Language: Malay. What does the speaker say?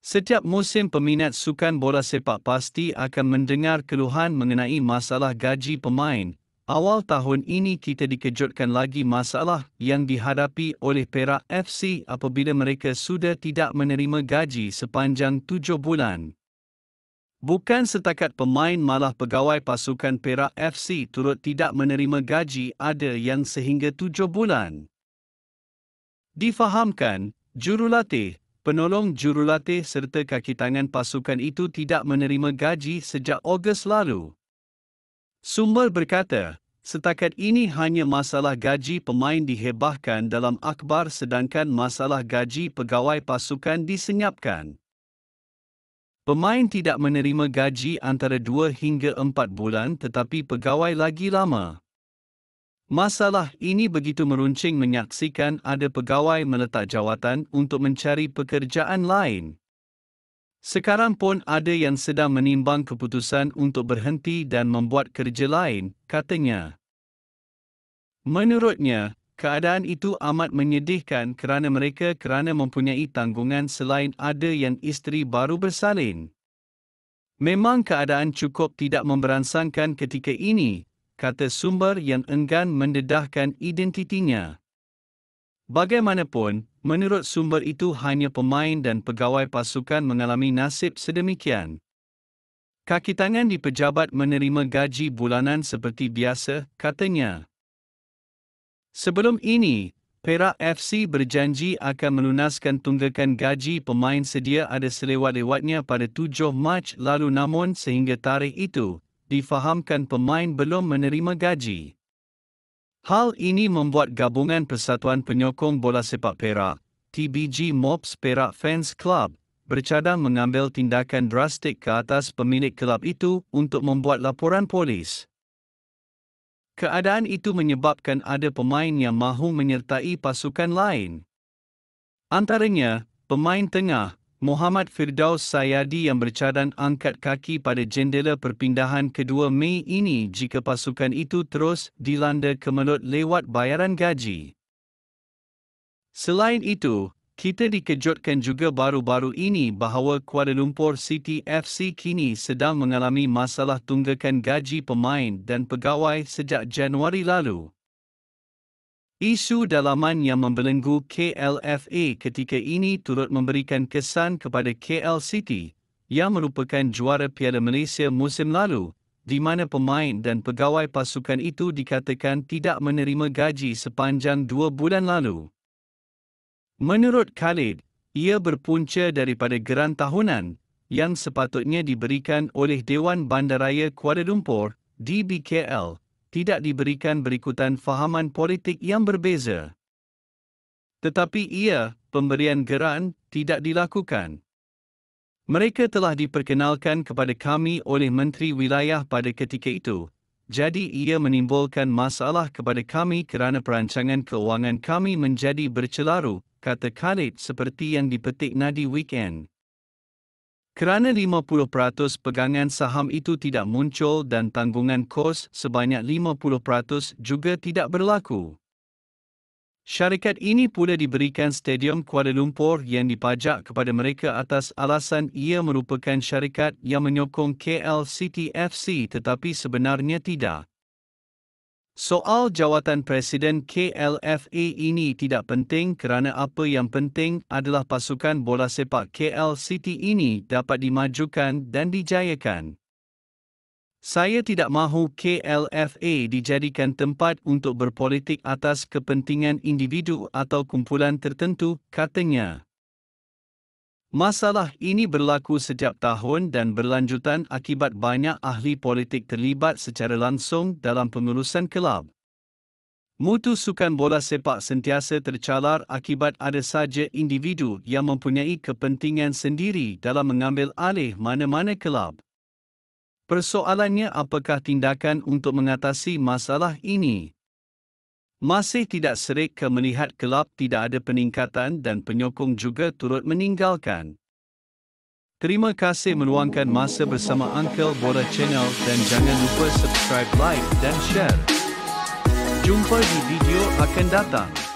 Setiap musim peminat sukan bola sepak pasti akan mendengar keluhan mengenai masalah gaji pemain. Awal tahun ini kita dikejutkan lagi masalah yang dihadapi oleh Perak FC apabila mereka sudah tidak menerima gaji sepanjang 7 bulan. Bukan setakat pemain, malah pegawai pasukan Perak FC turut tidak menerima gaji, ada yang sehingga 7 bulan. Difahamkan, jurulatih, penolong jurulatih serta kaki tangan pasukan itu tidak menerima gaji sejak Ogos lalu. Sumber berkata, setakat ini hanya masalah gaji pemain dihebahkan dalam akhbar sedangkan masalah gaji pegawai pasukan disenyapkan. Pemain tidak menerima gaji antara 2 hingga 4 bulan tetapi pegawai lagi lama. Masalah ini begitu meruncing menyaksikan ada pegawai meletak jawatan untuk mencari pekerjaan lain. Sekarang pun ada yang sedang menimbang keputusan untuk berhenti dan membuat kerja lain, katanya. Menurutnya, keadaan itu amat menyedihkan kerana mereka mempunyai tanggungan selain ada yang isteri baru bersalin. Memang keadaan cukup tidak memberansangkan ketika ini, kata sumber yang enggan mendedahkan identitinya. Bagaimanapun, menurut sumber itu hanya pemain dan pegawai pasukan mengalami nasib sedemikian. Kaki tangan di pejabat menerima gaji bulanan seperti biasa, katanya. Sebelum ini, Perak FC berjanji akan melunaskan tunggakan gaji pemain sedia ada selewat-lewatnya pada 7 Mac lalu, namun sehingga tarikh itu, difahamkan pemain belum menerima gaji. Hal ini membuat Gabungan Persatuan Penyokong Bola Sepak Perak, TBG Mops Perak Fans Club, bercadang mengambil tindakan drastik ke atas pemilik kelab itu untuk membuat laporan polis. Keadaan itu menyebabkan ada pemain yang mahu menyertai pasukan lain. Antaranya, pemain tengah, Muhammad Firdaus Sayadi yang bercadang angkat kaki pada jendela perpindahan kedua Mei ini jika pasukan itu terus dilanda kemelut lewat bayaran gaji. Selain itu, kita dikejutkan juga baru-baru ini bahawa Kuala Lumpur City FC kini sedang mengalami masalah tunggakan gaji pemain dan pegawai sejak Januari lalu. Isu dalaman yang membelenggu KLFA ketika ini turut memberikan kesan kepada KL City, yang merupakan juara Piala Malaysia musim lalu, di mana pemain dan pegawai pasukan itu dikatakan tidak menerima gaji sepanjang 2 bulan lalu. Menurut Khalid, ia berpunca daripada geran tahunan yang sepatutnya diberikan oleh Dewan Bandaraya Kuala Lumpur, DBKL, tidak diberikan berikutan fahaman politik yang berbeza. Tetapi pemberian geran tidak dilakukan. Mereka telah diperkenalkan kepada kami oleh Menteri Wilayah pada ketika itu, jadi ia menimbulkan masalah kepada kami kerana perancangan keuangan kami menjadi bercelaru, kata Khalid seperti yang dipetik Nadi Weekend. Kerana 50% pegangan saham itu tidak muncul dan tanggungan kos sebanyak 50% juga tidak berlaku. Syarikat ini pula diberikan Stadium Kuala Lumpur yang dipajak kepada mereka atas alasan ia merupakan syarikat yang menyokong KL City FC tetapi sebenarnya tidak. Soal jawatan Presiden KLFA ini tidak penting kerana apa yang penting adalah pasukan bola sepak KL City ini dapat dimajukan dan dijayakan. Saya tidak mahu KLFA dijadikan tempat untuk berpolitik atas kepentingan individu atau kumpulan tertentu, katanya. Masalah ini berlaku setiap tahun dan berlanjutan akibat banyak ahli politik terlibat secara langsung dalam pengurusan kelab. Mutu sukan bola sepak sentiasa tercalar akibat ada saja individu yang mempunyai kepentingan sendiri dalam mengambil alih mana-mana kelab. Persoalannya, apakah tindakan untuk mengatasi masalah ini? Masih tidak serik ke melihat kelab tidak ada peningkatan dan penyokong juga turut meninggalkan. Terima kasih meluangkan masa bersama Uncle Bola Channel dan jangan lupa subscribe, like dan share. Jumpa di video akan datang.